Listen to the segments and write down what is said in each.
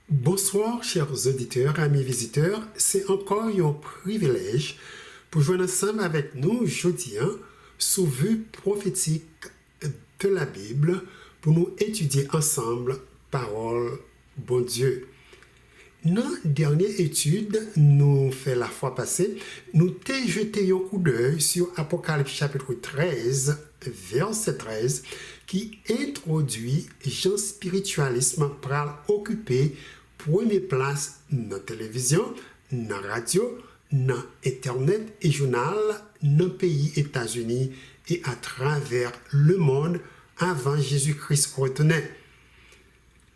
Bonsoir, chers auditeurs, amis visiteurs. C'est encore un privilège pour jouer ensemble avec nous aujourd'hui sous vue prophétique de la Bible pour nous étudier ensemble parole bon Dieu. Dans la dernière étude, nous fait la fois passée, nous t'ai jeté un coup d'œil sur Apocalypse chapitre 13, verset 13, qui introduit Jean spiritualisme pour occuper première place dans la télévision, dans la radio, dans Internet et journal, dans le pays États-Unis et à travers le monde avant Jésus-Christ retournait.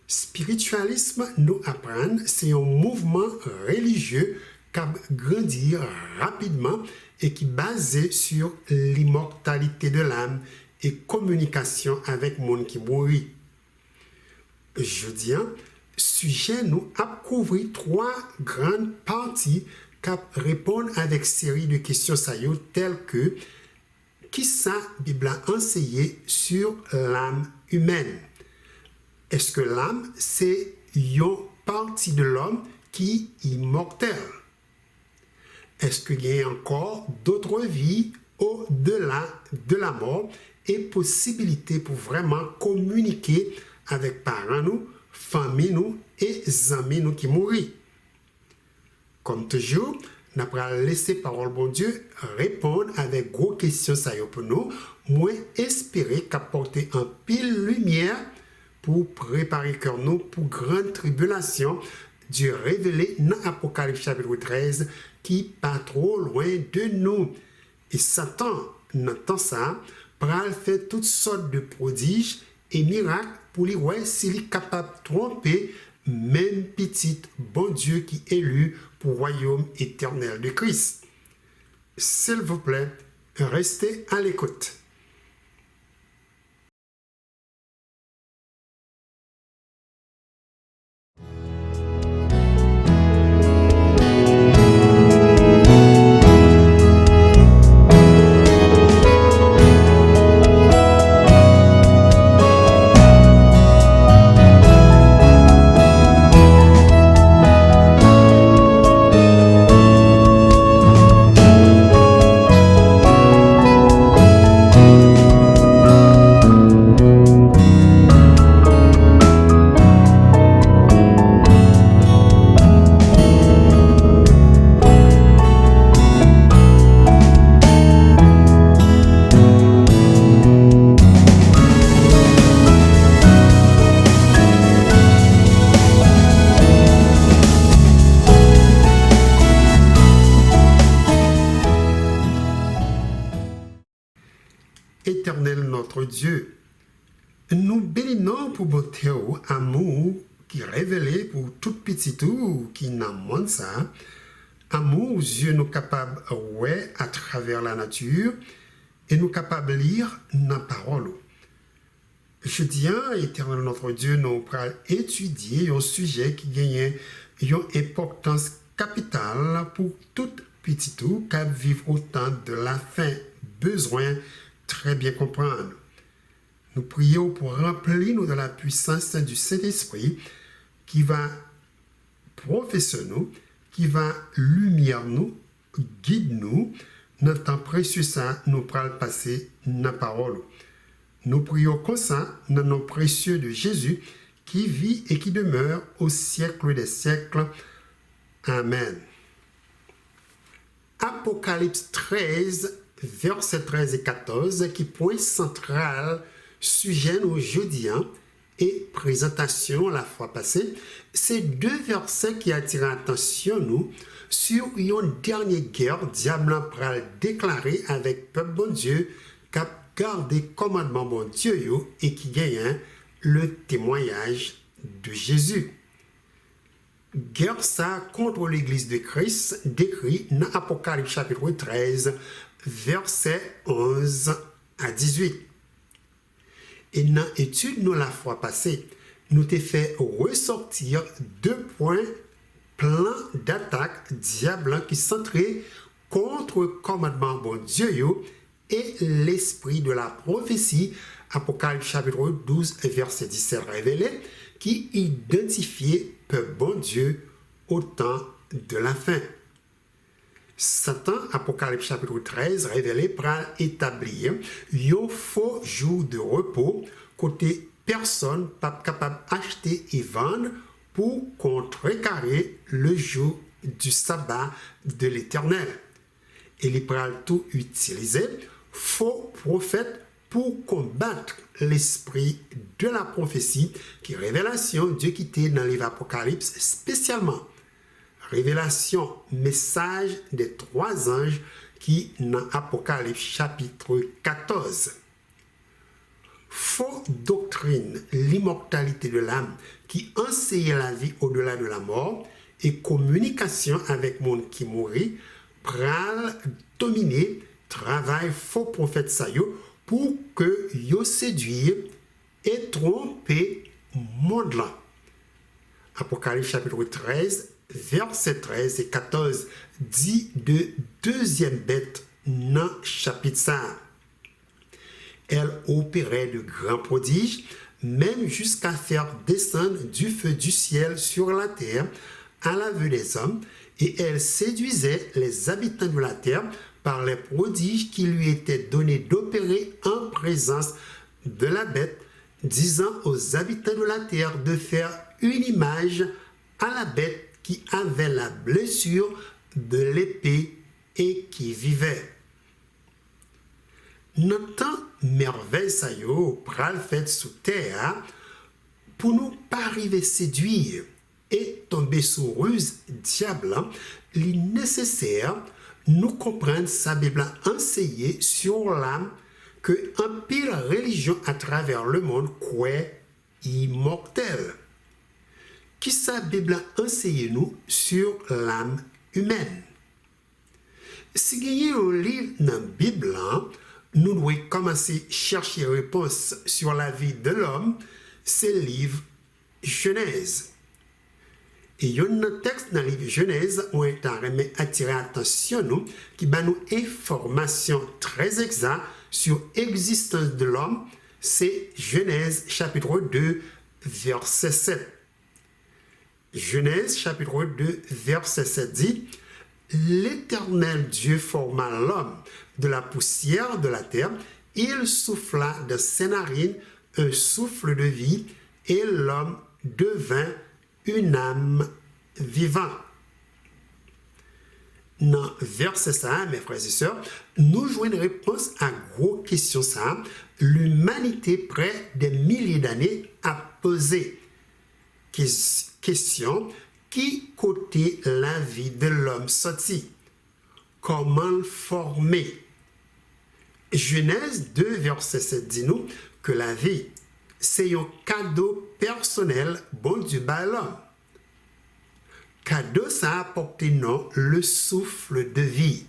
Spiritualisme nous apprend, c'est un mouvement religieux qui a grandi rapidement et qui est basé sur l'immortalité de l'âme et communication avec le monde qui mourit. Jeudi, sujet nous a couvert trois grandes parties qui répondent avec série de questions telles que qui ça Bible a enseigné sur l'âme humaine? Est-ce que l'âme, c'est une partie de l'homme qui est immortelle? Est-ce qu'il y a encore d'autres vies au-delà de la mort et possibilité pour vraiment communiquer avec parents nous, famille nous et amis nous qui mourent? Comme toujours, nous allons laisser parole bon Dieu répondre avec gros questions pour nous, moins espérer qu'apporter un pile lumière pour préparer cœur nous pour grande tribulation, Dieu révélé dans Apocalypse chapitre 13 qui pas trop loin de nous. Et Satan, dans temps ça, pral fait toutes sortes de prodiges et miracles pour lui voir s'il est capable de tromper même petit bon Dieu qui est élu pour le royaume éternel de Christ. S'il vous plaît, restez à l'écoute. Éternel notre Dieu, nous bénissons pour bonté amour qui est révélé pour tout petit tout qui n'a monde ça, amour Dieu nous capable ouais à travers la nature et nous capable lire dans parole. Je dis, Éternel notre Dieu, nous allons étudier un sujet qui gagne une importance capitale pour tout petit tout qui vivent au temps de la fin, besoin très bien comprendre. Nous prions pour remplir nous de la puissance du Saint-Esprit qui va professer nous, qui va lumière nous, guide nous, dans le temps précieux ça, nous pourrons passer dans la parole. Nous prions comme ça, dans le nom précieux de Jésus, qui vit et qui demeure au siècle des siècles. Amen. Apocalypse 13, versets 13 et 14, qui point central, sujet aujourd'hui et présentation la fois passée, c'est deux versets qui attirent l'attention nous sur une dernière guerre diable pral déclaré avec peuple bon Dieu qui a gardé commandement bon Dieu et qui gagne le témoignage de Jésus. Guerre ça contre l'église de Christ décrit dans Apocalypse chapitre 13 versets 11 à 18. Et dans l'étude nous la fois passée, nous t'ai fait ressortir deux points plan d'attaque diable qui centré contre le commandement bon Dieu et l'esprit de la prophétie, Apocalypse chapitre 12 verset 17 révélé, qui identifiait peuple bon Dieu au temps de la fin. Satan, Apocalypse chapitre 13, révélé pour établir un faux jour de repos côté personne pas capable d'acheter et vendre pour contrecarrer le jour du sabbat de l'Éternel. Et il pourra tout utiliser faux prophètes pour combattre l'esprit de la prophétie qui révélation Dieu qui était dans les Apocalypse spécialement. Révélation, message des trois anges qui dans Apocalypse chapitre 14. Faux doctrine, l'immortalité de l'âme qui enseigne la vie au-delà de la mort et communication avec monde qui mourit, pral dominer travail faux prophète sayo pour que yo séduire et tromper monde là. Apocalypse chapitre 13, versets 13 et 14 dit de deuxième bête dans chapitre 5. Elle opérait de grands prodiges, même jusqu'à faire descendre du feu du ciel sur la terre à la vue des hommes, et elle séduisait les habitants de la terre par les prodiges qui lui étaient donnés d'opérer en présence de la bête, disant aux habitants de la terre de faire une image à la bête qui avait la blessure de l'épée et qui vivait. Notre merveille ça yo pral fait sous terre pour nous pas arriver séduire et tomber sous ruse diable, il est nécessaire nous comprendre sa Bible enseigné sur l'âme que un pile religion à travers le monde croit immortel. Qui sa Bible enseigné nous sur l'âme humaine? Si gagnez un livre dans la Bible, nous devons commencer à chercher réponse sur la vie de l'homme, c'est le livre Genèse. Et il y a un texte dans le livre Genèse où on a attiré l'attention nous, qui donne nous informations très exactes sur l'existence de l'homme. C'est Genèse chapitre 2, verset 7. Genèse chapitre 2, verset 7 dit « L'Éternel Dieu forma l'homme de la poussière de la terre, il souffla de ses narines un souffle de vie, et l'homme devint une âme vivante. » Dans verset ça, mes frères et sœurs, nous jouons une réponse à gros questions ça. L'humanité près des milliers d'années a posé question qui côté la vie de l'homme sorti, comment le former. Genèse 2 verset 7 dit nous que la vie c'est un cadeau personnel bon Dieu bat l'homme. Cadeau ça a apporté non le souffle de vie.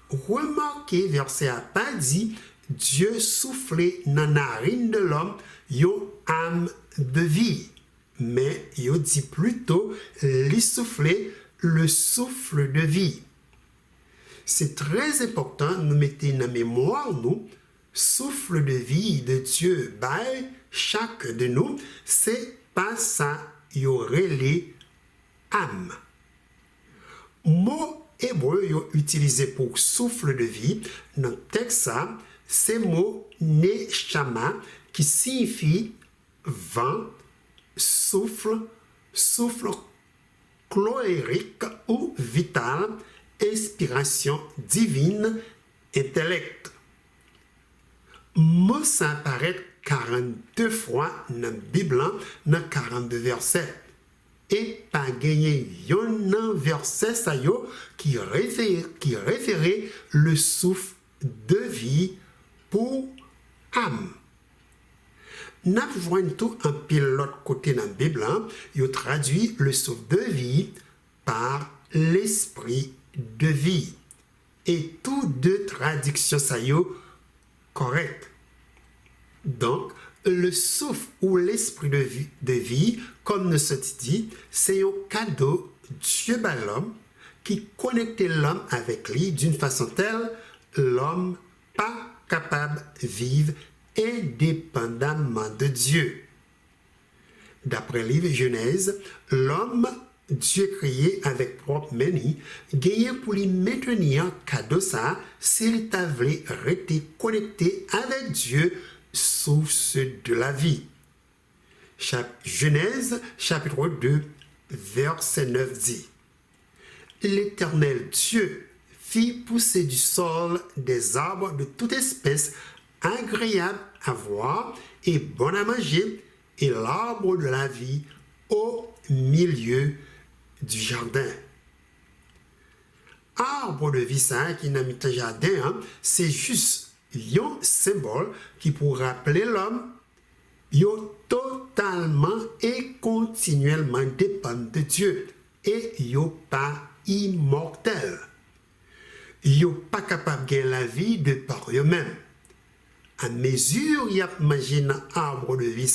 Remarquez verset a pas dit Dieu soufflait dans la narine de l'homme une âme de vie, mais il dit plutôt lui souffler le souffle de vie. C'est très important de nous mettre dans la mémoire nous souffle de vie de Dieu by chaque de nous, c'est pas ça y aurait les âme. Mot hébreu utilisé pour souffle de vie dans le texte c'est mot neshama qui signifie vent, souffle, souffle chlorique ou vital, inspiration divine, intellect. Mot ça apparaît 42 fois dans la Bible, dans 42 versets. Et pas gagné un verset ça yo qui référait le souffle de vie pour âme. Nous voyons tout un pilote côté dans la Bible, il traduit le souffle de vie par l'esprit de vie. Et tous deux traductions ça yo correctes. Donc, le souffle ou l'esprit de vie, comme nous se dit, c'est un cadeau Dieu à l'homme qui connecte l'homme avec lui d'une façon telle l'homme pas capable de vivre indépendamment de Dieu. D'après le livre Genèse, l'homme, Dieu créé avec propre manie, gagné pour lui maintenir cadeau ça, s'il t'avait rester connecté avec Dieu, source de la vie. Genèse chapitre 2, verset 9 dit: L'Éternel Dieu fit pousser du sol des arbres de toute espèce, agréables à voir et bon à manger, et l'arbre de la vie au milieu du jardin. Arbre de vie, ça, qui n'a mis un jardin, hein, c'est juste un symbole qui pour rappeler l'homme, il totalement et continuellement dépend de Dieu et il pas immortel. Il pas capable de gagner la vie de par eux-mêmes. À mesure qu'il a mangé un arbre de vie,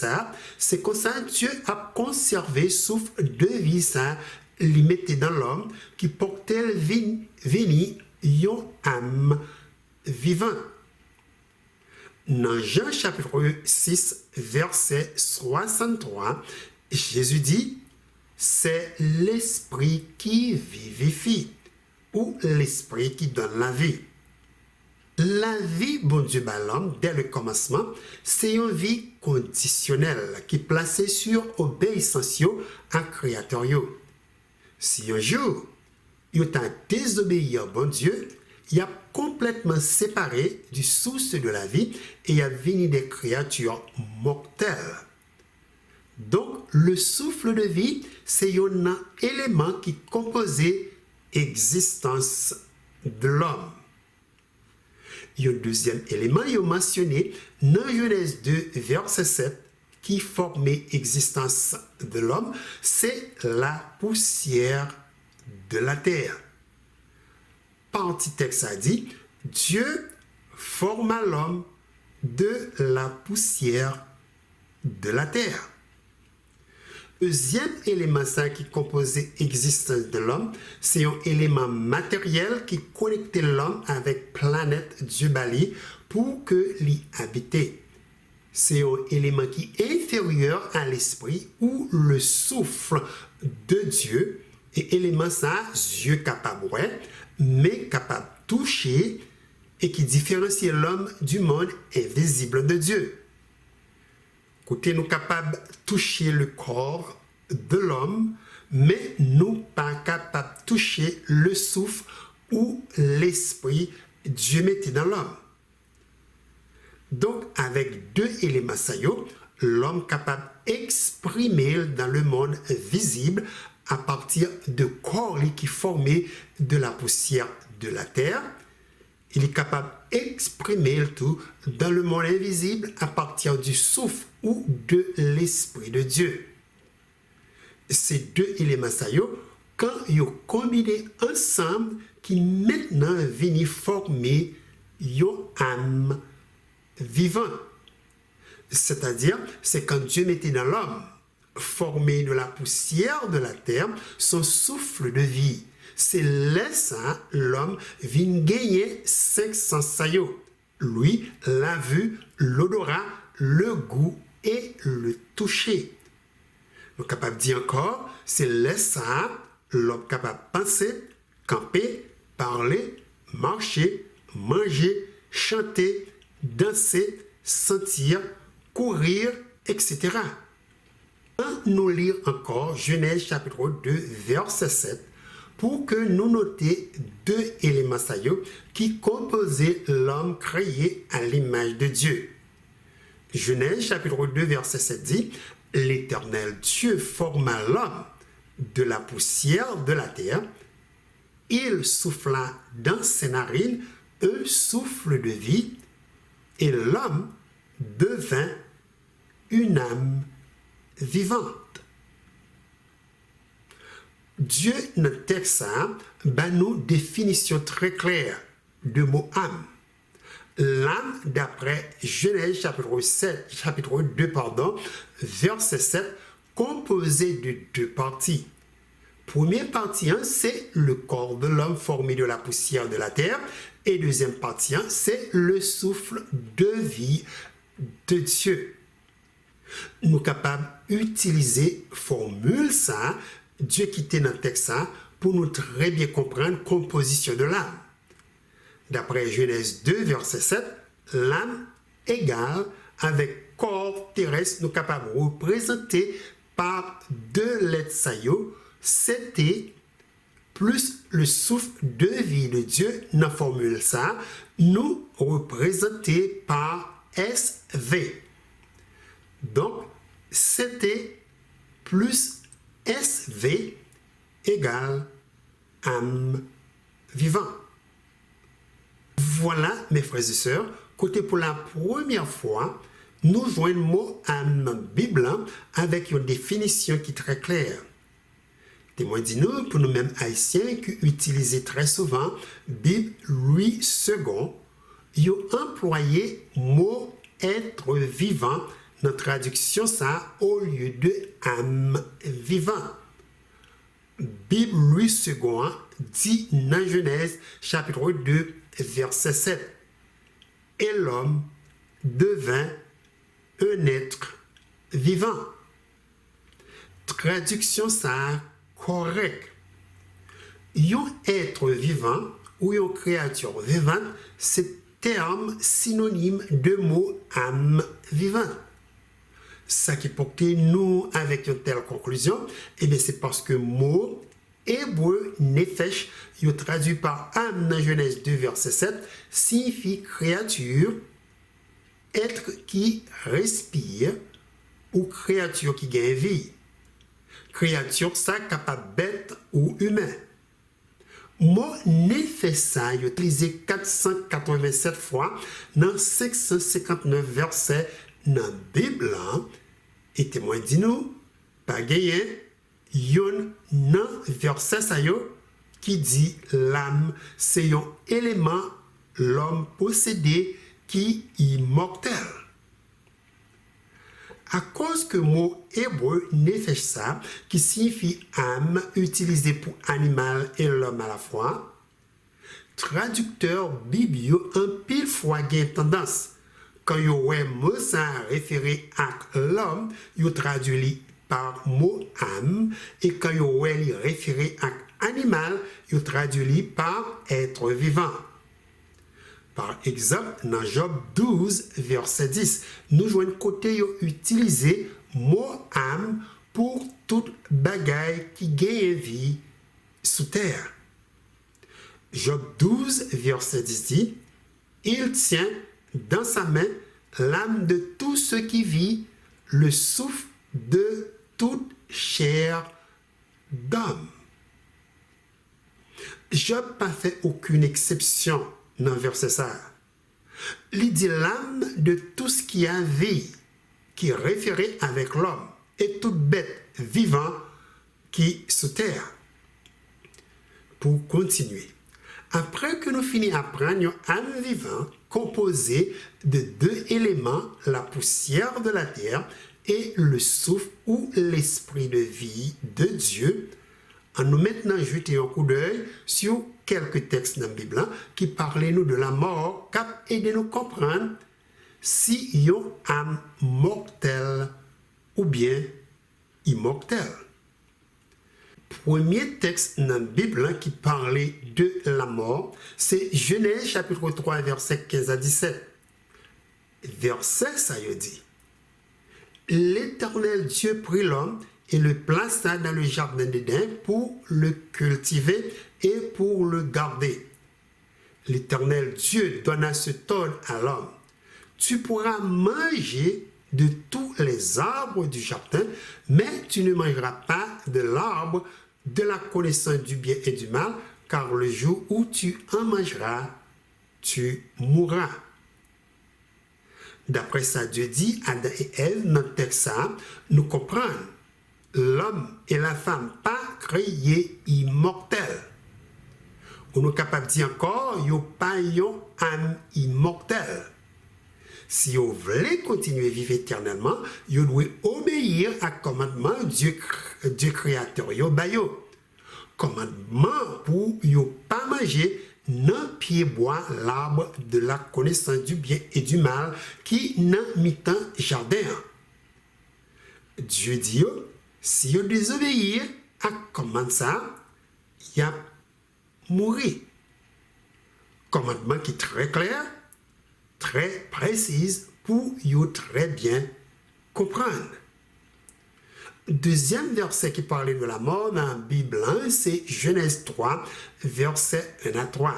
c'est comme ça que Dieu a conservé souffle de vie, ça, limité dans l'homme, qui portait une âme vivante. Dans Jean chapitre 6, verset 63, Jésus dit: c'est l'esprit qui vivifie, ou l'esprit qui donne la vie. La vie, bon Dieu, l'homme, dès le commencement, c'est une vie conditionnelle qui est placée sur obéissance à Créateur. Si un jour, il a désobéi à bon Dieu, il a complètement séparé du source de la vie et il a venu des créatures mortelles. Donc, le souffle de vie, c'est un élément qui compose l'existence de l'homme. Il y a un deuxième élément, il est mentionné dans Genèse 2, verset 7, qui formait l'existence de l'homme, c'est la poussière de la terre. Partie texte a dit: Dieu forma l'homme de la poussière de la terre. Deuxième élément qui composait l'existence de l'homme, c'est un élément matériel qui connectait l'homme avec planète Dieu Bali pour que l'y habiter. C'est un élément qui est inférieur à l'esprit ou le souffle de Dieu. Et élément ça, Dieu capable, ouais, mais capable de toucher et qui différencie l'homme du monde invisible de Dieu. Côté nous capables de toucher le corps de l'homme, mais nous pas capables de toucher le souffle ou l'esprit Dieu mettait dans l'homme. Donc, avec deux éléments saillants, l'homme capable d'exprimer dans le monde visible à partir de corps qui formé de la poussière de la terre. Il est capable d'exprimer tout dans le monde invisible à partir du souffle ou de l'Esprit de Dieu. Ces deux éléments, quand ils sont combinés ensemble, qui maintenant viennent former une âme vivante. C'est-à-dire, c'est quand Dieu mettait dans l'homme, formé de la poussière de la terre, son souffle de vie. C'est là ça, l'homme vient gagner 5 sens. Lui, la vue, l'odorat, le goût et le toucher. Nous sommes capables de dire encore, c'est là ça, l'homme capable de penser, camper, parler, marcher, manger, chanter, danser, sentir, courir, etc. Nous lire encore Genèse chapitre 2, verset 7, pour que nous notions deux éléments qui composaient l'homme créé à l'image de Dieu. Genèse chapitre 2, verset 7 dit: L'Éternel Dieu forma l'homme de la poussière de la terre. Il souffla dans ses narines un souffle de vie, et l'homme devint une âme vivante. Dieu, dans le texte, nous définition très claire de mot âme. L'âme, d'après Genèse chapitre 2, verset 7, composé de deux parties. Première partie, c'est le corps de l'homme formé de la poussière de la terre. Et deuxième partie, c'est le souffle de vie de Dieu. Nous sommes capables d'utiliser formule ça, Dieu qui était dans le texte ça, pour nous très bien comprendre la composition de l'âme. D'après Genèse 2, verset 7, l'âme égale avec corps terrestre, nous sommes capables de représenter par deux lettres saillots, c'était plus le souffle de vie de Dieu dans la formule ça, nous représenté par SV. Donc, c'était plus SV égale âme vivant. Voilà, mes frères et sœurs, côté pour la première fois, nous jouons le mot âme dans la Bible avec une définition qui est très claire. Témoin dit-nous, pour nous-mêmes haïtiens qui utilisent très souvent Bible Louis II, ils ont employé mot être vivant dans la traduction ça au lieu de âme vivant. Bible Louis II dit dans Genèse chapitre 2 verset 7 et l'homme devint un être vivant. Traduction ça correct. Un être vivant ou une créature vivante, c'est terme synonyme de mot âme vivante. Ça qui porte nous avec une telle conclusion, eh bien c'est parce que mot hébreu nefesh, traduit par âme dans Genèse 2 verset 7, signifie créature, être qui respire ou créature qui gagne vie. Créature ça capable bête ou humain. Mot nefessa est utilisé 487 fois dans 559 versets dans la Bible. Et témoin dit nous, pas gagné, yon nan verset sa yo qui dit l'âme c'est un élément l'homme possédé qui est immortel. À cause que le mot hébreu nefesh ça, qui signifie âme, utilisé pour animal et l'homme à la fois, traducteur biblio en pile fois gain tendance. Quand yo ouais mot ça référé à l'homme, yo traduit par mot âme, et quand yo ouais li référé à animal, yo traduit par être vivant. Par exemple, dans Job 12, verset 10, nous jouons côté utiliser mot âme pour toute bagaille qui gagne vie sous terre. Job 12, verset 10 dit, il tient dans sa main l'âme de tout ce qui vit, le souffle de toute chair d'homme. Job n'a fait aucune exception dans le verset ça. Il dit l'âme de tout ce qui a vie, qui est référé avec l'homme, et toute bête vivante qui sous terre. Pour continuer, après que nous finissons à prendre une âme vivante composée de deux éléments, la poussière de la terre et le souffle ou l'esprit de vie de Dieu, en nous maintenant jeter un coup d'œil sur quelques textes dans la Bible qui parlent nous de la mort, cap aider nous comprendre si y a une âme mortelle ou bien immortelle. Premier texte dans la Bible qui parlait de la mort, c'est Genèse chapitre 3 verset 15 à 17. Verset ça y dit, l'Éternel Dieu prit l'homme et le plaça dans le jardin d'Éden pour le cultiver et pour le garder. L'Éternel Dieu donna cet ordre à l'homme. Tu pourras manger de tous les arbres du jardin, mais tu ne mangeras pas de l'arbre de la connaissance du bien et du mal, car le jour où tu en mangeras, tu mourras. D'après ça, Dieu dit, Adam et Ève, dans le texte ça, nous comprenons. L'homme et la femme pas créés immortels. On est capable de dire encore, ils n'ont pas une âme immortelle. Si vous voulez continuer à vivre éternellement, vous devez obéir à commandement Dieu créateur. Commandement pour ne pas manger non pied bois l'arbre de la connaissance du bien et du mal qui n'a mi-temps jardin. Dieu dit, si vous désobéissez à commande ça, il y a mourir. Commandement qui est très clair, très précis pour vous très bien comprendre. Deuxième verset qui parlait de la mort dans la Bible, c'est Genèse 3, verset 1 à 3.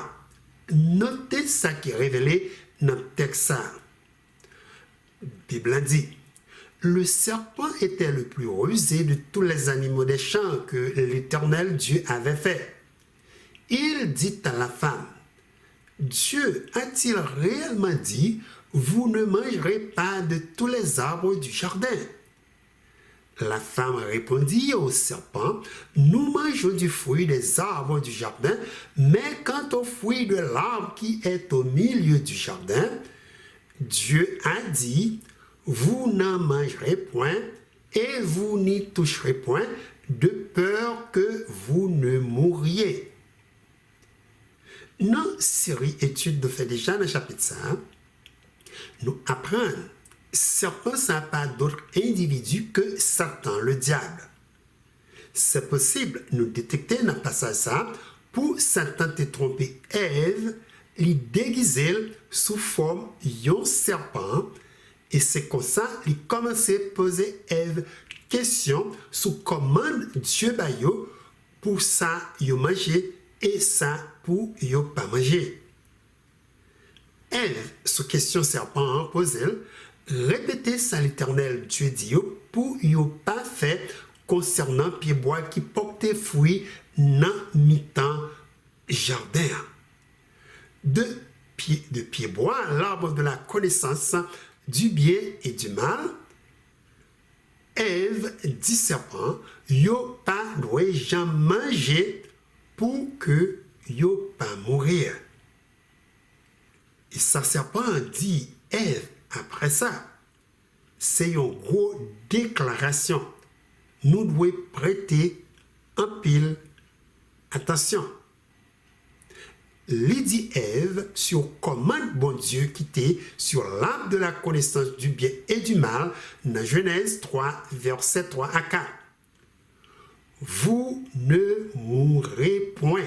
Notez ça qui est révélé dans le texte. La Bible dit, le serpent était le plus rusé de tous les animaux des champs que l'Éternel Dieu avait fait. Il dit à la femme, Dieu a-t-il réellement dit, vous ne mangerez pas de tous les arbres du jardin? La femme répondit au serpent, nous mangeons du fruit des arbres du jardin, mais quant au fruit de l'arbre qui est au milieu du jardin, Dieu a dit, vous n'en mangerez point et vous n'y toucherez point, de peur que vous ne mouriez. Dans série études de fait déjà dans le chapitre 5, nous apprenons serpent, ça n'a pas d'autre individu que Satan, le diable. C'est possible de nous détecter dans le passage ça pour Satan te tromper Ève, lui déguiser sous forme d'un serpent, et c'est comme ça qu'il commence à poser Ève question sous commande Dieu bayo pour ça yo manger et ça pour yo pas manger. Ève, sous question serpent posée, répétez ça l'Éternel Dieu dit pour yo pas fait concernant pied bois qui portait fruit dans mi-temps jardin. De pied bois, l'arbre de la connaissance du bien et du mal. Ève dit serpent, yo pas doit jamais manger pour que yo pas mourir. Et ça serpent dit Ève après ça. C'est une grosse déclaration. Nous devons prêter en pile attention. Lydie Ève sur commande bon Dieu qui était sur l'arbre de la connaissance du bien et du mal dans Genèse 3, verset 3 à 4. Vous ne mourrez point,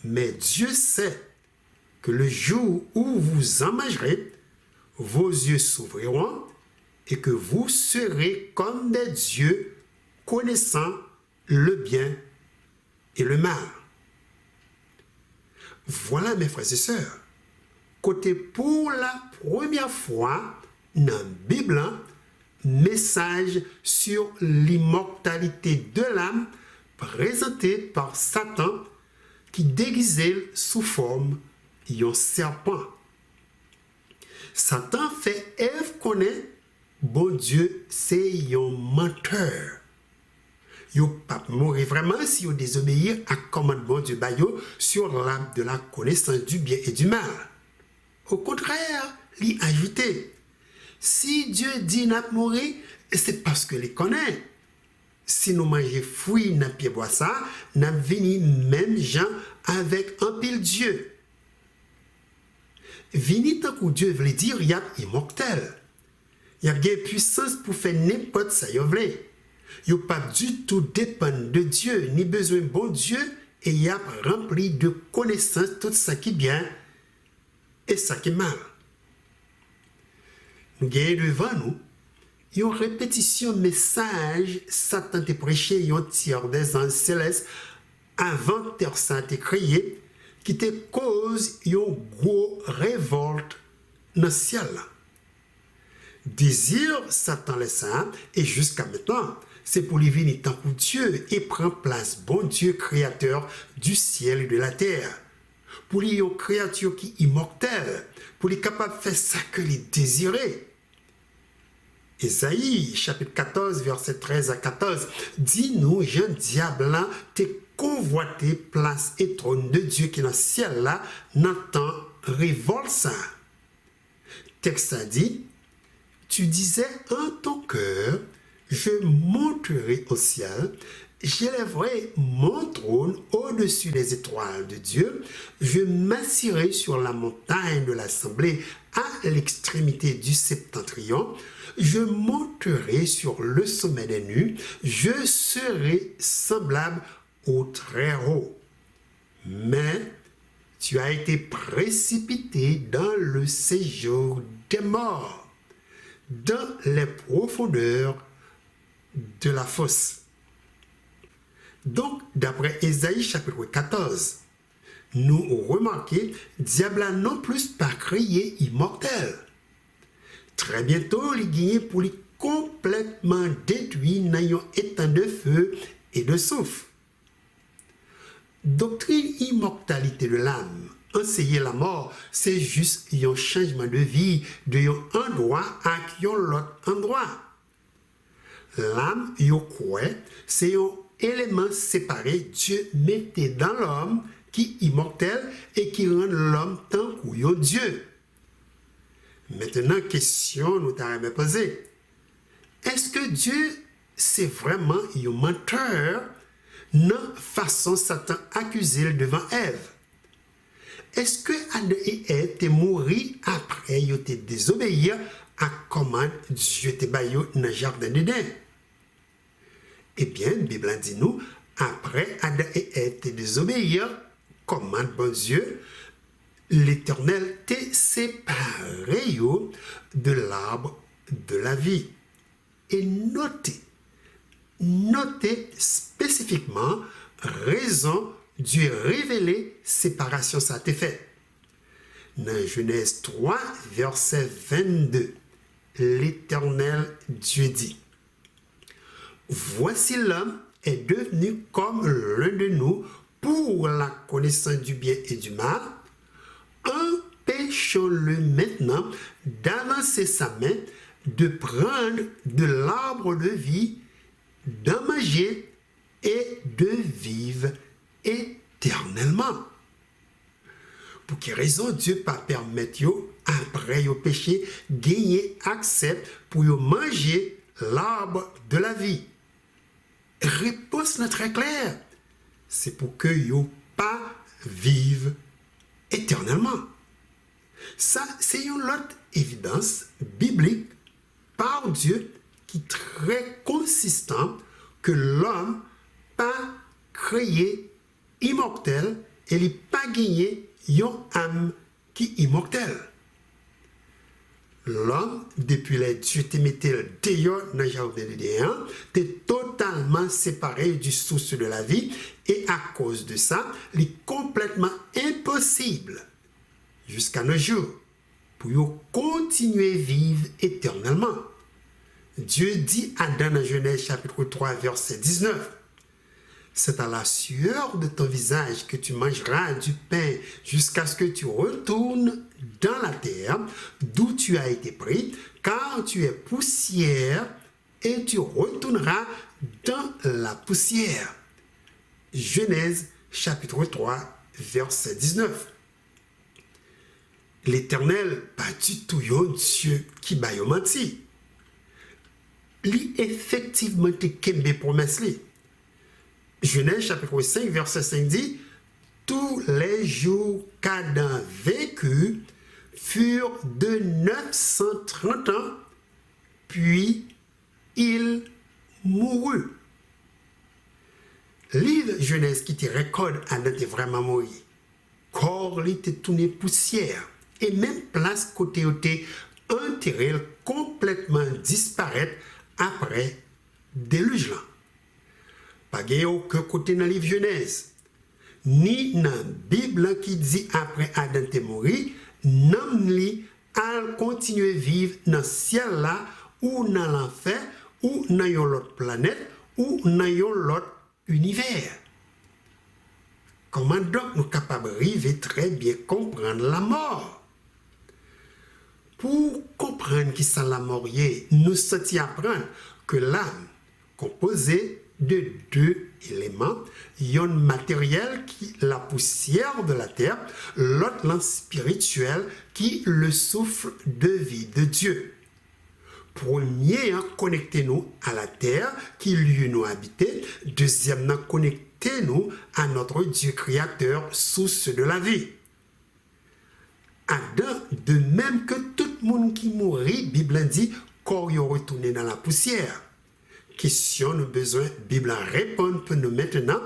mais Dieu sait que le jour où vous en mangerez, vos yeux s'ouvriront et que vous serez comme des dieux connaissant le bien et le mal. Voilà mes frères et sœurs, côté pour la première fois dans la Bible, message sur l'immortalité de l'âme présenté par Satan qui déguisait sous forme d'un serpent. Satan fait Ève connaître, bon Dieu, c'est un menteur. Yo pas mourir vraiment si vous désobéir à commandement du baillot sur l'arbre de la connaissance du bien et du mal. Au contraire, l'y ajouter. Si Dieu dit n'a mourir, c'est parce que les connaît. Si nous mangeons fruits n'a pied bois ça, n'a vini même gens avec un pile Dieu. Vini tant que Dieu veut dire, il y a immortel. Il y a une puissance pour faire n'importe ça, il veut. Il n'y a pas du tout dépendre de Dieu, ni besoin de bon Dieu, et il y a rempli de connaissances tout ça qui est bien et ça qui est mal. Nous gagnons devant nous une répétition message Satan te prêché un tiers des anges célestes avant terre ça te créé qui te cause une grosse révolte dans le ciel. Désir Satan les saints et jusqu'à maintenant c'est pour lui venir tant que Dieu et prendre place bon Dieu créateur du ciel et de la terre. Pour lui une créature qui est immortelle, pour lui capable de faire ça que lui désirait. Ésaïe, chapitre 14, verset 13 à 14, dit-nous, Jean diable là, t'es convoité place et trône de Dieu qui est dans le ciel là, n'entend révolte ça. Texte a dit, tu disais en ton cœur, je monterai au ciel, j'élèverai mon trône au-dessus des étoiles de Dieu, je m'assirai sur la montagne de l'assemblée à l'extrémité du septentrion, je monterai sur le sommet des nues, je serai semblable au Très-Haut. Mais tu as été précipité dans le séjour des morts, dans les profondeurs de la fosse. Donc, d'après Ésaïe chapitre 14, nous remarquons, diable a non plus pas créé immortel. Très bientôt, il gagne pour lui complètement détruit dans un étang de feu et de souffle. Doctrine immortalité de l'âme, enseigner la mort, c'est juste un changement de vie de un endroit à un autre endroit. L'âme, yo quoi, c'est un élément séparé Dieu mettait dans l'homme qui est immortel et qui rend l'homme tant qu'un Dieu. Maintenant, question nous t'avons posée. Est-ce que Dieu, c'est vraiment un menteur? Non, façon Satan accusé devant Ève. Est-ce que Adam et Ève étaient morts après ils étaient désobéis à commande Dieu te baillé dans le jardin d'Éden? Eh bien, la Bible dit nous, après Adam et Ève étaient désobéis, commande bon Dieu, l'Éternel t'a séparé de l'arbre de la vie. Et notez spécifiquement raison du révélé séparation ça a été fait. Dans Genèse 3, verset 22, l'Éternel Dieu dit: voici l'homme est devenu comme l'un de nous pour la connaissance du bien et du mal. Empêchons-le maintenant d'avancer sa main, de prendre de l'arbre de vie, d'en manger et de vivre éternellement. Pour quelle raison Dieu pas permettre après le péché gagner accès pour manger l'arbre de la vie? Réponse est très claire. C'est pour que yo pas vivent éternellement. Ça, c'est une autre évidence biblique par Dieu qui est très consistant que l'homme pas créé immortel et il pas gagné une âme qui est immortelle. L'homme, depuis les Dieu te mettait dehors dans le jardin d'Éden, est totalement séparé du source de la vie et à cause de ça, il est complètement impossible jusqu'à nos jours pour continuer à vivre éternellement. Dieu dit à Adam dans Genèse chapitre 3 verset 19: c'est à la sueur de ton visage que tu mangeras du pain jusqu'à ce que tu retournes dans la terre d'où tu as été pris, car tu es poussière et tu retourneras dans la poussière. Genèse chapitre 3 verset 19. L'Éternel pas du tout un Dieu qui va mentir. Li effectivement te kembe promesse li. Genèse chapitre 5 verset 5 dit: tous les jours qu'Adam vécut furent de 930 ans, puis il mourut. Livre Genèse qui te recorde Adam te vraiment mort. Corps li te tourné poussière et même place côté côté enterré complètement disparaître après déluge là. Pas de aucun côté dans le livre Genèse, ni dans la Bible qui dit après Adam te mourir, non li al continuer vivre dans le ciel là, ou dans l'enfer, ou dans une autre planète, ou dans un autre univers. Comment donc nous sommes capables de très bien comprendre la mort? Pour comprendre qui ça la mort est, nous sommes apprendre que l'âme, composée de deux éléments, un matériel qui est la poussière de la terre, l'autre l'an spirituel qui est le souffle de vie de Dieu. Premier, connectez-nous à la terre qui lui nous habiter. Deuxièmement, connectez-nous à notre Dieu créateur, source de la vie. Adam, de même que tout le monde qui mourit, Bible dit, corps est retourné dans la poussière. Question, nous besoin, Bible en répond pour nous maintenant.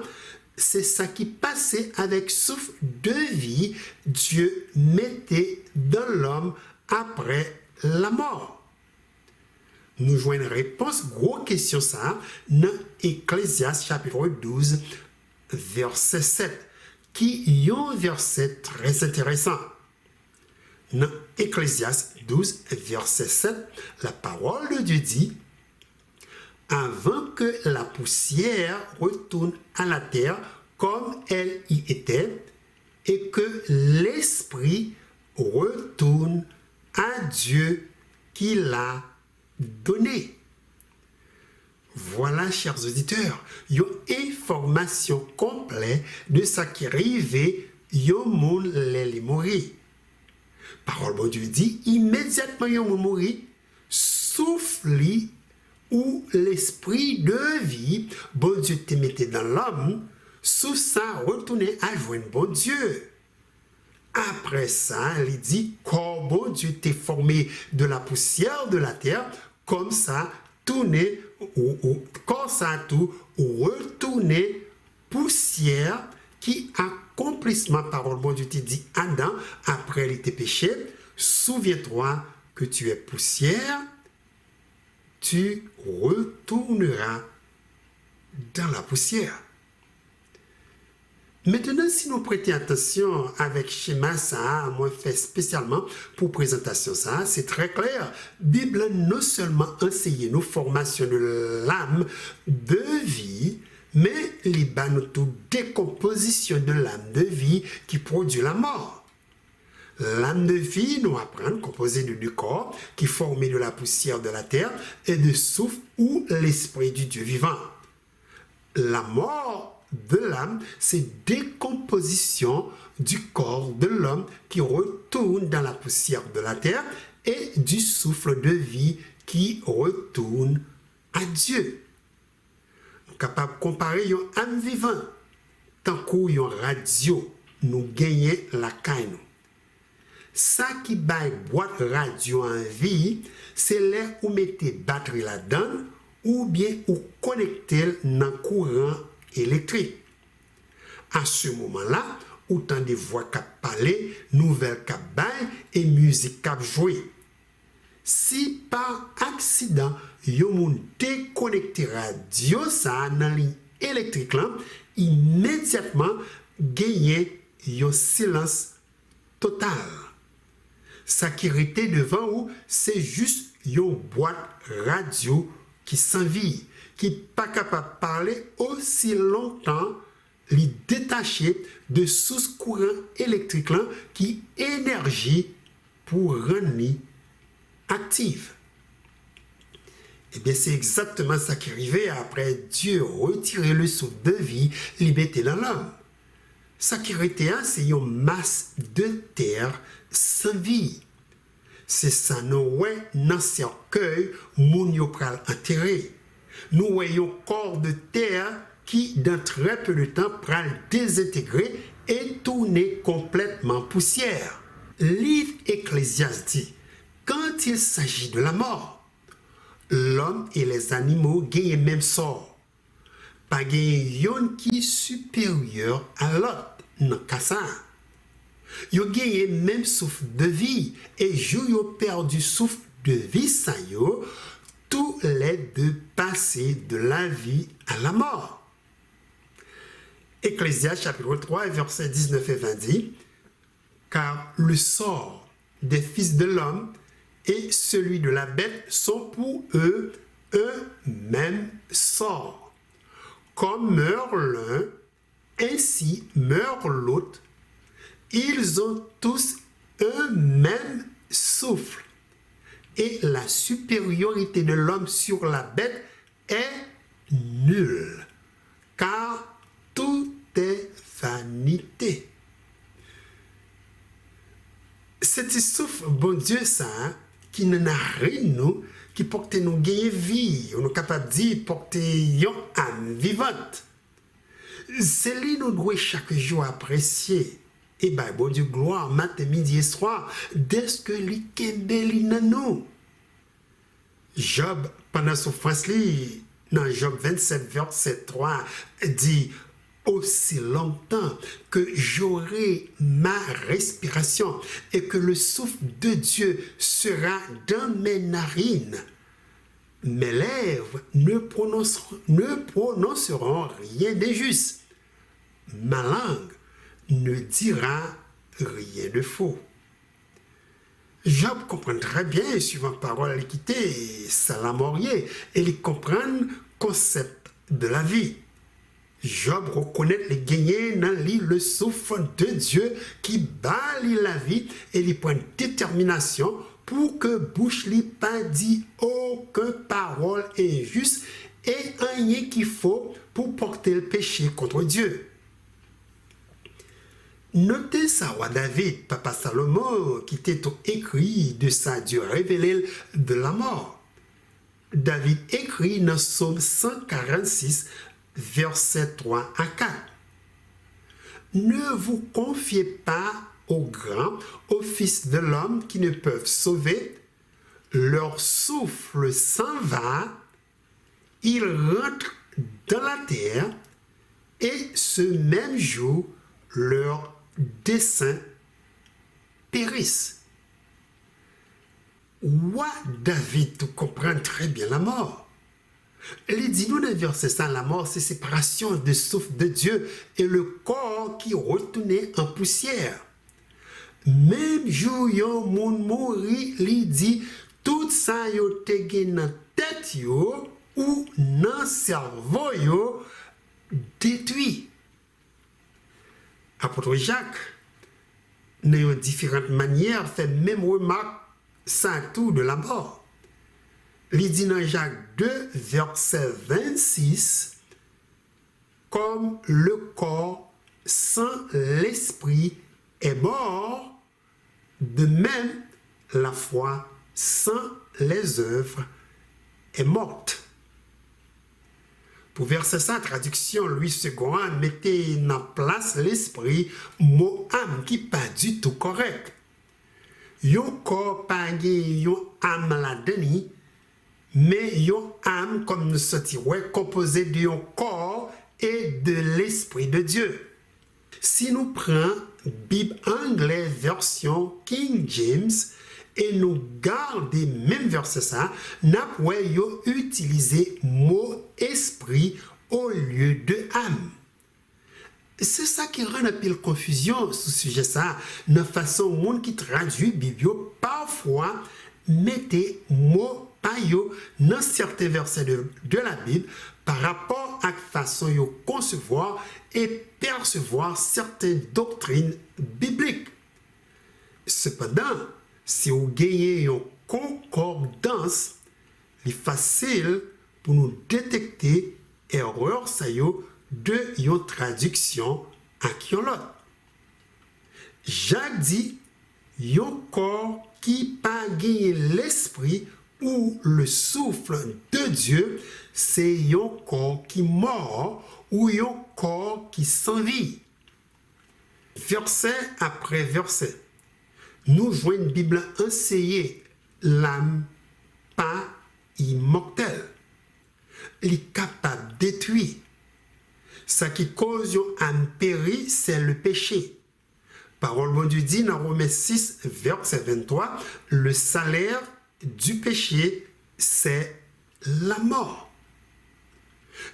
C'est ça qui passait avec souffle de vie, Dieu mettait dans l'homme après la mort. Nous jouons une réponse, grosse question ça, dans Ecclésiaste chapitre 12, verset 7, qui est un verset très intéressant. Dans Ecclésiaste 12, verset 7, la parole de Dieu dit: avant que la poussière retourne à la terre comme elle y était, et que l'esprit retourne à Dieu qui l'a donné. Voilà, chers auditeurs, une information complète de ce qui arrivait au monde les mourir. Parole de Dieu dit, immédiatement il mourir, souffle où l'esprit de vie, bon Dieu te mettait dans l'homme, sous ça retourner à joindre bon Dieu. Après ça, il dit, quand bon Dieu t'est formé de la poussière de la terre, comme ça, tourner, comme ça tout, retourner poussière qui accomplissement parole bon Dieu te dit, Adam, après il était péché, souviens-toi que tu es poussière, tu retourneras dans la poussière. Maintenant, si nous prêtons attention avec schéma ça, moi fait spécialement pour présentation ça, c'est très clair. Bible non seulement enseigne nos formations de l'âme de vie, mais les bannes toute décomposition de l'âme de vie qui produit la mort. L'âme de vie nous apprend composée de deux corps qui formés de la poussière de la terre et de souffle ou l'esprit du Dieu vivant. La mort de l'âme, c'est décomposition du corps de l'homme qui retourne dans la poussière de la terre et du souffle de vie qui retourne à Dieu. Nous sommes capables de comparer un âme vivant tant qu'une radio nous gagne la caille. Ça qui baille boîte radio en vie, c'est là où mettez batterie là-dedans ou bien où connecter dans courant électrique. À ce moment-là, autant de voix qui parlent, nouvelles qui baillent et musique qui jouer. Si par accident, vous déconnectez radio ça dans la ligne électrique là, immédiatement gagnez un silence total. Ça qui était devant vous, c'est juste une boîte radio qui s'envie, qui n'est pas capable de parler aussi longtemps, les détacher de source courant électrique là, qui énergie pour rendre active. Et bien c'est exactement ça qui arrivait après Dieu retirer le souffle de vie, liberté dans l'homme. Ça qui était, c'est une masse de terre sans vie. C'est ça, nous voyons dans ce cercueil, moun yo pral enterré. Nous voyons corps de terre qui, dans très peu de temps, pral désintégrer et tourner complètement poussière. Livre Ecclésiaste dit, quand il s'agit de la mort, l'homme et les animaux gagnent le même sort. Pas yon qui est supérieur à l'autre. Non, qu'à ça. Yo gagne même souffle de vie et jou yo perdu souffle de vie ça yo, tous les deux passer de la vie à la mort. Ecclésiaste chapitre 3 versets 19 et 20 dit, car le sort des fils de l'homme et celui de la bête sont pour eux un même sort. Comme meurt l'un, ainsi meurt l'autre. Ils ont tous un même souffle. Et la supériorité de l'homme sur la bête est nulle, car tout est vanité. C'est souffle, bon Dieu, ça, qui n'a rien, nous, qui porte nous gagner vie. On est capable de dire porter une âme vivante. C'est lui nous devons chaque jour apprécier. Et bien, bon Dieu, gloire, matin, midi et soir, dès que lui kembeli nan nous. Job, pendant souffrance, dans Job 27, verset 3, dit aussi longtemps que j'aurai ma respiration et que le souffle de Dieu sera dans mes narines. Mes lèvres ne prononceront rien d'injuste. Ma langue ne dira rien de faux. Job comprend très bien, suivant parole l'équité, salamorier, et il comprend le concept de la vie. Job reconnaît les gagnants dans le souffle de Dieu qui balaye la vie et il prend détermination pour que bouche li pas dit aucune parole injuste et rien qu'il faut pour porter le péché contre Dieu. Notez ça, roi David, papa Salomon, qui était écrit de sa Dieu révélé de la mort. David écrit dans Psaume 146, versets 3 à 4. Ne vous confiez pas aux grands, aux fils de l'homme qui ne peuvent sauver. Leur souffle s'en va, ils rentrent dans la terre, et ce même jour, leurs desseins périssent. Roi David comprend très bien la mort. Il dit nous dans le verset 100, la mort c'est séparation du souffle de Dieu et le corps qui retournait en poussière. Même jour yon moun mouri, il dit tout ça yo te gen dans tête yo ou dans cerveau yo détruit. Apôtre Jacques, dans différentes manières, fait même remarque ça tout de la mort. Il dit dans Jacques 2, verset 26, comme le corps sans l'esprit est mort, de même la foi sans les œuvres est morte. Pour verser ça, traduction Louis II mettez en place l'esprit mot âme qui pas du tout correct. Yon corps pas yon âme la deni, mais yon âme comme nous sortir composé de yon corps et de l'esprit de Dieu. Si nous prenons Bible anglais version King James et nous gardons même verset ça, nous pouvons utiliser mot esprit au lieu de âme. C'est ça qui rend un peu de confusion sur ce sujet ça. De façon monde qui traduit Bible parfois mettez mot payo dans certains versets de la Bible par rapport à la façon de concevoir et percevoir certaines doctrines bibliques. Cependant, si vous gagnez une concordance, il est facile pour nous détecter erreur de une traduction à l'autre. Jacques dit, un corps qui pas gagné l'esprit ou le souffle de Dieu, c'est un corps qui mort ou un corps qui s'en vit. Verset après verset, nous voyons une Bible enseignée, l'âme pas immortelle. Elle est capable de détruire. Ce qui cause une âme péri, c'est le péché. Parole de Dieu dit dans Romains 6, verset 23, le salaire du péché, c'est la mort.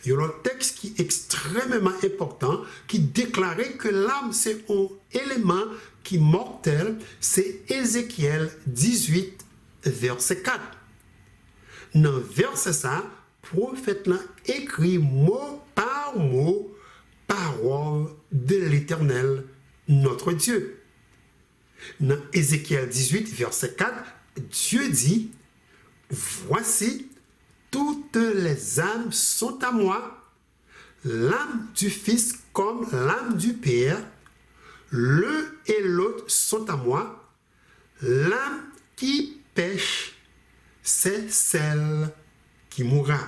Il y a un texte qui est extrêmement important qui déclarait que l'âme c'est un élément qui est mortel, c'est Ézéchiel 18, verset 4. Dans le verset ça, le prophète écrit mot par mot, parole de l'Éternel, notre Dieu. Dans Ézéchiel 18, verset 4, Dieu dit, voici, toutes les âmes sont à moi, l'âme du Fils comme l'âme du Père, l'un et l'autre sont à moi, l'âme qui pêche, c'est celle qui mourra.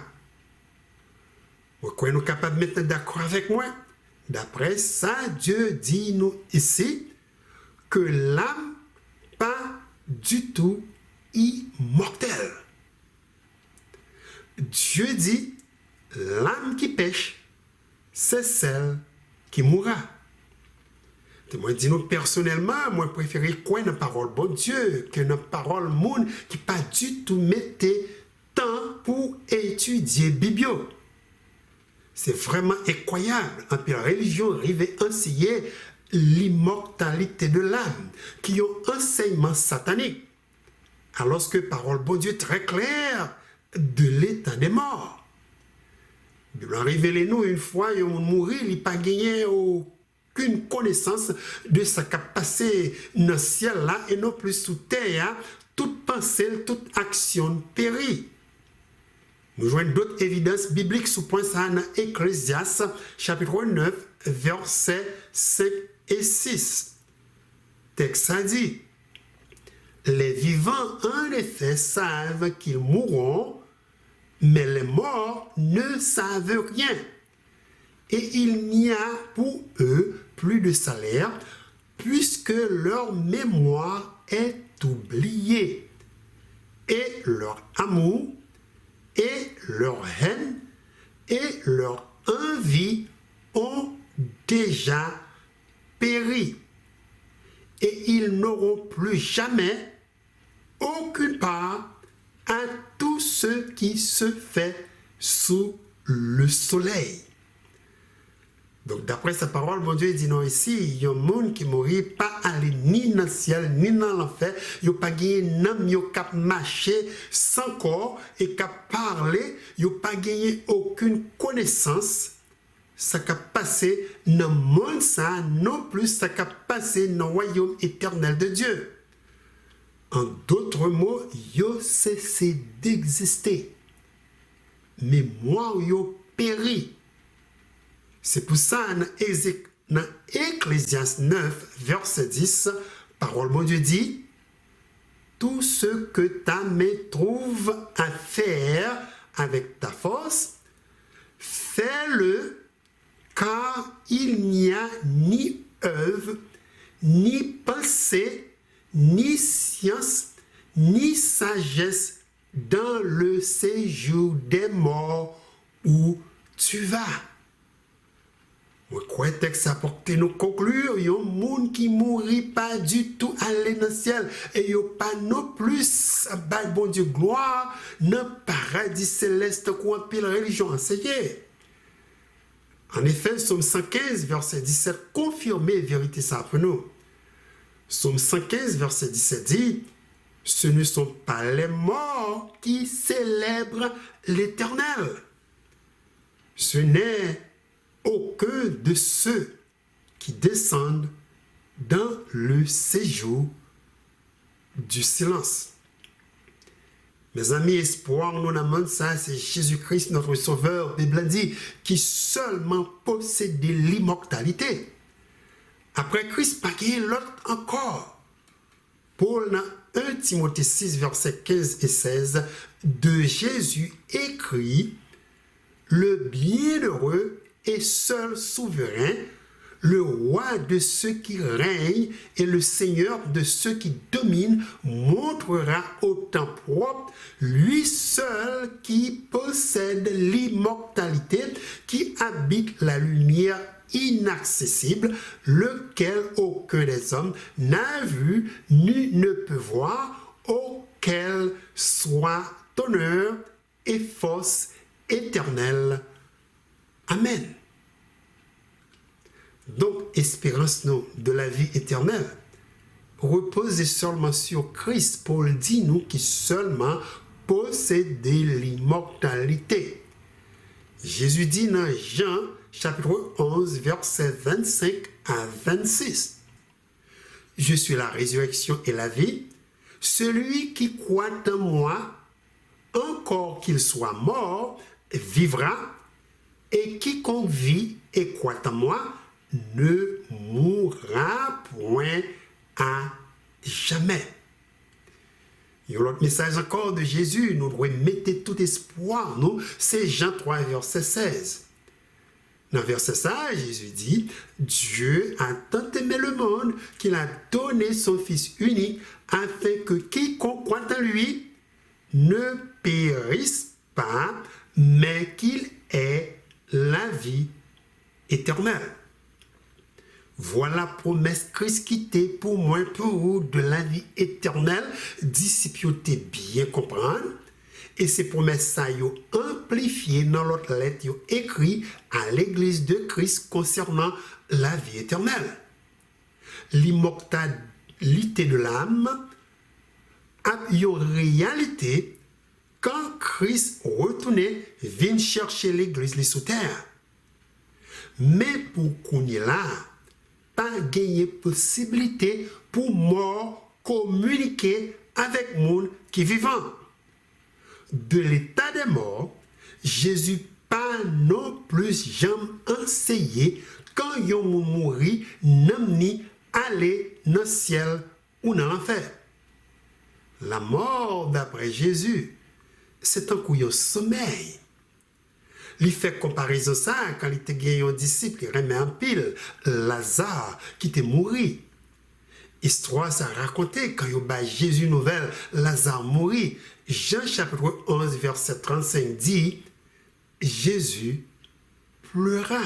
Vous croyez nous capables de mettre d'accord avec moi? D'après ça, Dieu dit nous ici que l'âme pas du tout immortelle. Dieu dit, l'âme qui pêche, c'est celle qui mourra. Moi, dis nous personnellement, moi, je préfère quoi une parole bon Dieu que une parole monde qui pas du tout mettait temps pour étudier Bible. C'est vraiment incroyable. En puis la religion arrive à enseigner l'immortalité de l'âme, qui ont enseignement satanique. Alors que parole bon Dieu très claire de l'état des morts. Bible révèle-nous une fois, il mourir, il n'a pas gagné aucune connaissance de ce qui a passé dans le ciel là et non plus sous terre. Toute pensée, toute action périt. Nous joignons d'autres évidences bibliques sous point ça dans Ecclésiaste, chapitre 9, versets 5 et 6. Texte a dit, les vivants en effet savent qu'ils mourront, mais les morts ne savent rien. Et il n'y a pour eux plus de salaire, puisque leur mémoire est oubliée. Et leur amour, et leur haine, et leur envie ont déjà péri. Et ils n'auront plus jamais aucune part à tout ce qui se fait sous le soleil. Donc, d'après sa parole, mon Dieu dit non, ici, il y a un monde qui ne mourit pas aller ni dans le ciel, ni dans l'enfer. Il n'y a pas gagné n'am, il n'y a pas marché sans corps et qu'à parler, il n'y a pas gagné aucune connaissance. Ça qui a passé dans le monde, ça non plus, ça qui a passé dans le royaume éternel de Dieu. En d'autres mots, il a cessé d'exister. Mais moi, il a péri. C'est pour ça, dans Ecclésiaste 9, verset 10, parole de Dieu dit, tout ce que ta main trouve à faire avec ta force, fais-le, car il n'y a ni œuvre, ni pensée, ni science, ni sagesse dans le séjour des morts où tu vas. Quoi texte a porté nous conclure, il y a un monde qui ne mourit pas du tout aller dans le ciel. Et il n'y a pas non plus, bon Dieu, gloire, dans le paradis céleste qu'on appelle la religion enseignée. En effet, Psaume 115, verset 17, confirmez vérité ça pour nous. Psaume 115, verset 17 dit, ce ne sont pas les morts qui célèbrent l'Éternel. Ce n'est aucun de ceux qui descendent dans le séjour du silence. Mes amis, espoir, nous demandons ça, c'est Jésus-Christ, notre Sauveur, Bible dit, qui seulement possède l'immortalité. Après Christ, pas qu'il y ait l'autre encore. Paul, dans 1 Timothée 6, versets 15 et 16, de Jésus écrit, le bienheureux et seul souverain, le roi de ceux qui règnent et le seigneur de ceux qui dominent, montrera au temps propre, lui seul qui possède l'immortalité, qui habite la lumière inaccessible, lequel aucun des hommes n'a vu ni ne peut voir, auquel soit honneur et force éternelle. Amen. Donc, espérance nous de la vie éternelle repose seulement sur Christ. Paul dit nous qui seulement possède l'immortalité. Jésus dit dans Jean chapitre 11 verset 25 à 26. Je suis la résurrection et la vie. Celui qui croit en moi, encore qu'il soit mort, vivra. Et quiconque vit et croit en moi ne mourra point à jamais. Il y a l'autre message encore de Jésus, nous devons mettre tout espoir, nous, c'est Jean 3, verset 16. Dans verset 16, Jésus dit, Dieu a tant aimé le monde qu'il a donné son Fils unique afin que quiconque croit en lui ne périsse pas, mais qu'il est la vie éternelle. Voilà promesse Christ qui était pour moi, pour vous, de la vie éternelle, disciples bien comprendre. Et ces promesses ça yo amplifiées dans l'autre lettre yo écrit à l'église de Christ concernant la vie éternelle. L'immortalité de l'âme a une réalité quand Christ retournait vient chercher l'église les sous terre. Mais pour qu'on y là, pas gagner possibilité pour mort communiquer avec monde qui vivant. De l'état des morts, Jésus pas non plus jamais enseigné quand yon mouri n'aime ni aller dans le ciel ou dans l'enfer. La mort d'après Jésus, c'est un couillon sommeil. Il fait comparaison ça quand il était gagné un disciple, il remet en pile Lazare qui était mort. Histoire ça raconté quand il bat Jésus nouvelle, Lazare mourit. Jean chapitre 11 verset 35 dit, Jésus pleura.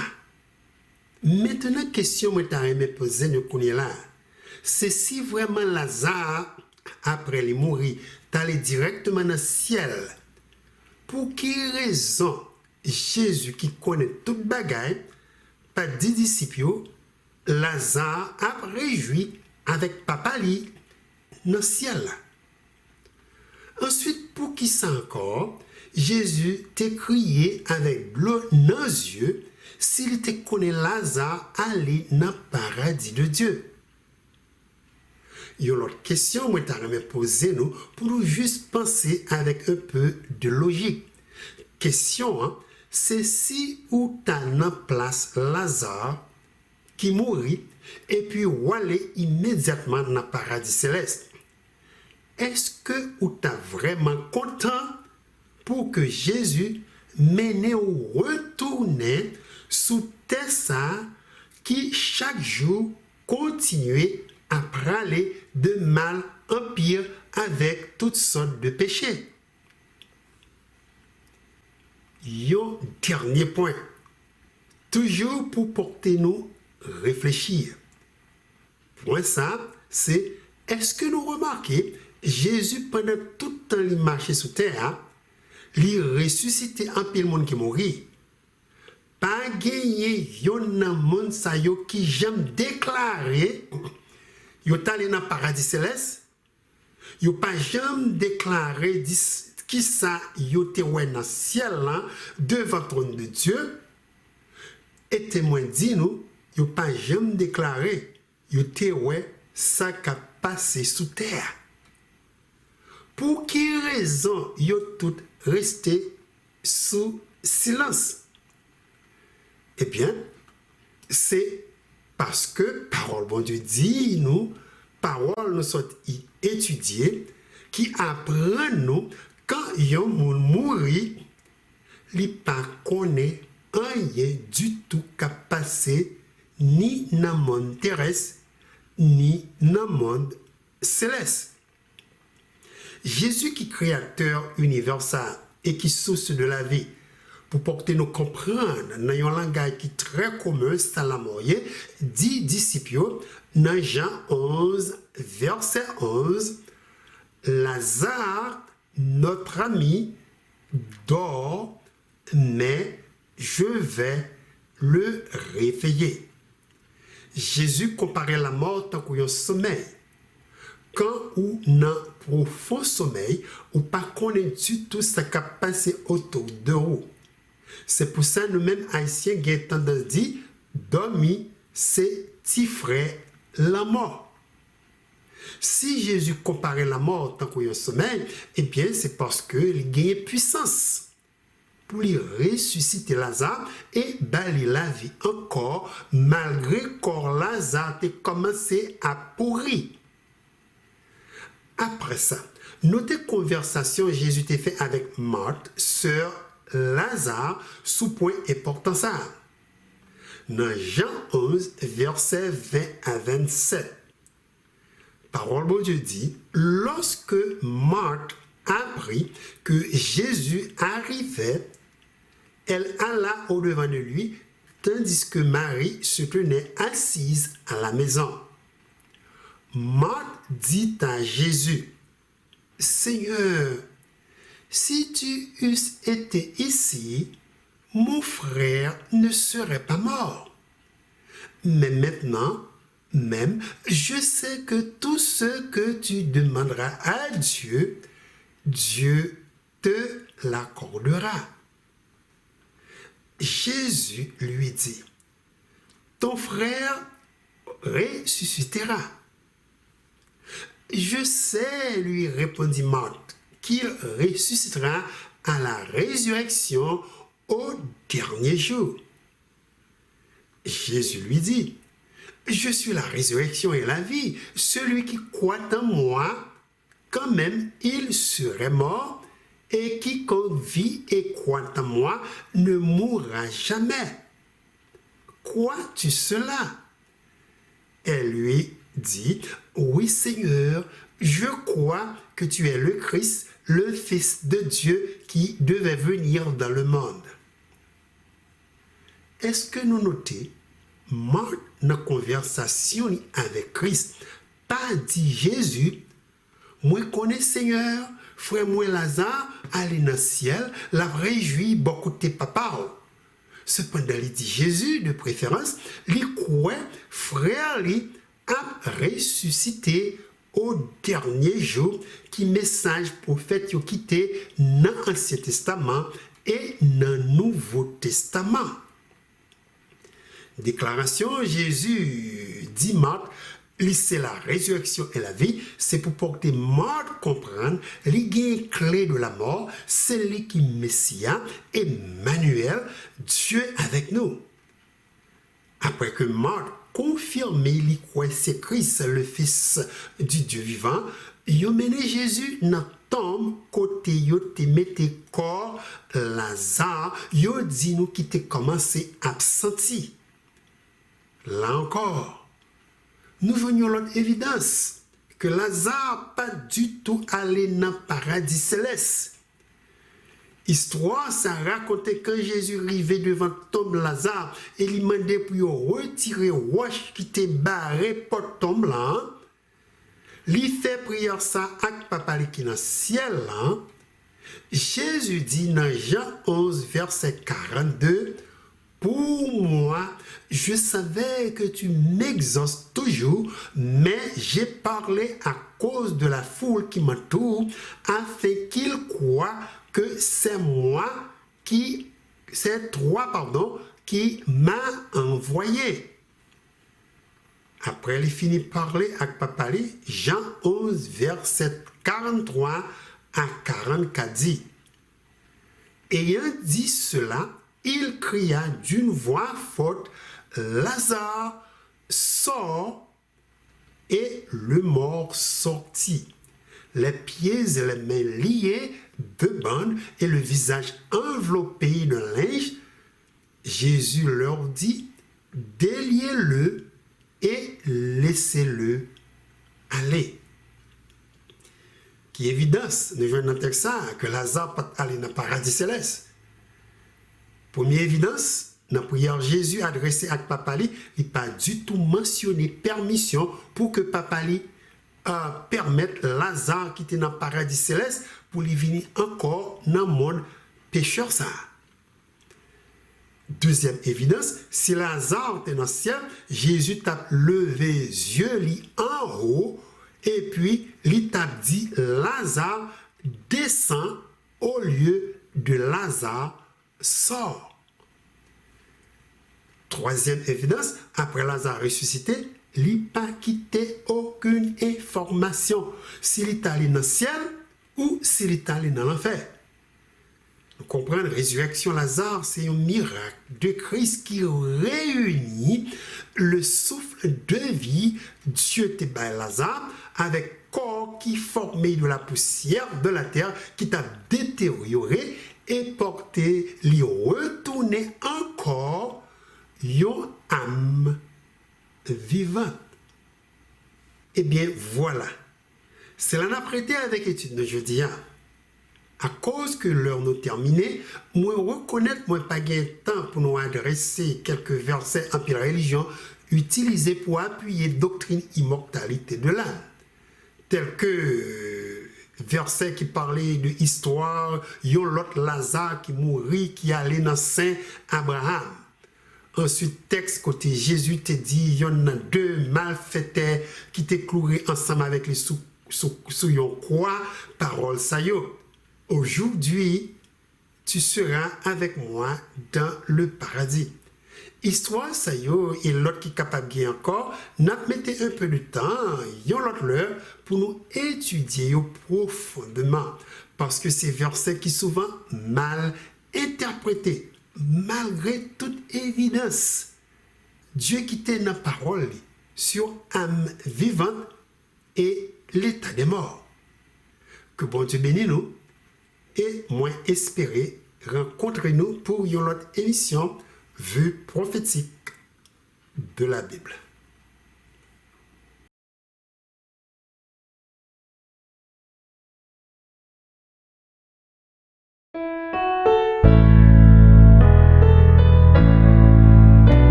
Maintenant, question que je vais poser là, c'est si vraiment Lazare, après les mourir, allé directement dans le ciel, pour quelle raison Jésus qui connaît toute bagaille, pas 10 disciples, Lazare a réjoui avec papa li dans le ciel. Ensuite, pour qui ça encore, Jésus t'a crié avec l'eau dans les yeux s'il te connaît Lazare aller dans le paradis de Dieu. Il y a une autre question que je vais poser nous pour nous juste penser avec un peu de logique. Question, hein, c'est si ou t'as en place Lazare qui mourit et puis ou aller immédiatement dans le paradis céleste. Est-ce que ou t'as vraiment content pour que Jésus mène ou retourne sous terre ça qui chaque jour continue à praler de mal en pire avec toutes sortes de péchés? Yo dernier point, toujours pour porter nous réfléchir. Point ça, c'est est-ce que nous remarquons Jésus pendant tout le temps il marchait sur terre, il ressuscité un pile monde qui mourit. Pas gagné yon nan monde sa yo qui j'aime déclarer yo allé dans paradis céleste. Yo pas jamais déclaré qui ça yo te wè dans ciel là devant trône de Dieu. Et témoin dit nous, yo pas jamais déclaré yo te wè ça qu'a passé sous terre. Pour quelle raison yo tout resté sous silence? Eh bien, c'est parce que parole bon Dieu dit nous, parole nous sont étudiées, qui apprend nous quand yon moun mouri, li pas connaît rien du tout qu'a passé ni dans le monde terrestre ni dans le monde céleste. Jésus qui est créateur universel et qui source de la vie, pour porter nous comprendre dans un langage qui est très commun, c'est la moyenne, dit disciples dans Jean 11, verset 11, Lazare, notre ami, dort, mais je vais le réveiller. Jésus comparait la mort tant qu'un sommeil. Quand ou dans profond sommeil, ou pas connaît du tout ce qui a passé autour de vous. C'est pour ça nous-mêmes haïtiens avons tendance à dire dormir, c'est petit frère la mort. Si Jésus comparait la mort tant qu'un sommeil, eh bien c'est parce qu'il gagne puissance pour lui ressusciter Lazare et balayer la vie encore malgré que Lazare a commencé à pourrir. Après ça, notez conversation Jésus a fait avec Marthe, sœur Lazare, sous point important ça. Dans Jean 11, versets 20 à 27. Parole de Dieu dit, lorsque Marthe apprit que Jésus arrivait, elle alla au-devant de lui, tandis que Marie se tenait assise à la maison. Marthe dit à Jésus, « Seigneur, si tu eusses été ici, mon frère ne serait pas mort. Mais maintenant, même, je sais que tout ce que tu demanderas à Dieu, Dieu te l'accordera. » Jésus lui dit, « Ton frère ressuscitera. » « Je sais, lui répondit Marthe, qu'il ressuscitera à la résurrection au dernier jour. » Jésus lui dit, « Je suis la résurrection et la vie. Celui qui croit en moi, quand même il serait mort, et quiconque vit et croit en moi ne mourra jamais. Crois-tu cela? » Elle lui dit, « Oui, Seigneur, je crois que tu es le Christ, le Fils de Dieu qui devait venir dans le monde. » Est-ce que nous notons, Marthe, dans la conversation avec Christ, pas dit Jésus, « Moi connais Seigneur, frère moi Lazare, aller dans le ciel, la réjouit beaucoup de tes papas. » Cependant, il dit Jésus, de préférence, il croit, frère, lui, a ressuscité au dernier jour, qui message prophète qui quitté dans l'Ancien Testament et dans le Nouveau Testament. Déclaration, Jésus dit Marthe, c'est la résurrection et la vie, c'est pour porter Marthe comprendre, les clés de la mort, c'est lui qui Messia, Emmanuel, Dieu avec nous. Après que Marthe confirmé lui croit c'est Christ, le Fils du Dieu vivant, il a mené Jésus dans la tombe, côté il a mis corps Lazare, il a dit nous qui t'ai commencé à sentir. Là encore, nous voyons l'autre évidence que Lazare pas du tout allé dans le paradis céleste. Histoire, ça racontait quand Jésus arrivait devant tombe Lazare et il demandait pour retirer roche qui était barré pour tombe là. Il fait prière ça avec papa qui est dans le ciel là. Jésus dit dans Jean 11 verset 42, pour moi, je savais que tu m'exauces toujours, mais j'ai parlé à cause de la foule qui m'entoure, afin qu'ils croient que c'est toi, qui m'a envoyé. Après, il finit de parler avec papa, Jean 11, verset 43 à 44 dit, ayant dit cela, il cria d'une voix forte, Lazare, sort, et le mort sortit, les pieds et les mains liés de bandes et le visage enveloppé de linge. Jésus leur dit, déliez-le et laissez-le aller. Qui évidence, nous venons de ça, que Lazare peut aller dans le paradis céleste. Première évidence, dans la prière Jésus adressée à papa, il n'a pas du tout mentionné permission pour que papa permette Lazare qui était dans le paradis céleste pour lui venir encore dans le monde pécheur ça. Deuxième évidence, si Lazare était dans le ciel, Jésus t'a levé les yeux en haut et puis il t'a dit Lazare descend au lieu de Lazare sort. Troisième évidence, après Lazare ressuscité, il n'a pas quitté aucune information s'il est allé dans le ciel ou s'il est allé dans l'enfer. Vous comprenez, résurrection Lazare, c'est un miracle de Christ qui réunit le souffle de vie, Dieu te bat Lazare, avec corps qui formé de la poussière de la terre, qui t'a détérioré et porté, lui retourner encore, une âme vivante. Eh bien, voilà. C'est là prêté avec étude de jeudi. À cause que l'heure nous terminée, moi reconnaître moi pas gain temps pour nous adresser quelques versets en pile religion utilisés pour appuyer doctrine immortalité de l'âme, tels que verset qui parlait de histoire, yon l'autre Lazare qui mourit, qui allait dans Saint Abraham. Ensuite, texte côté Jésus te dit, yon a deux malfaiteurs qui te cloué ensemble avec les sous yon croix, parole ça yo. Aujourd'hui, tu seras avec moi dans le paradis. Histoire ça yo et l'autre qui est capable de encore, n'a mettez un peu de temps, yon l'autre l'heure pour nous étudier yo profondément parce que c'est versets qui souvent mal interprétés malgré toute évidence. Dieu qui t'a dans parole sur âme vivante et l'état des morts. Que bon Dieu bénisse nous et moins espérer rencontrez-nous pour une autre émission Vue prophétique de la Bible.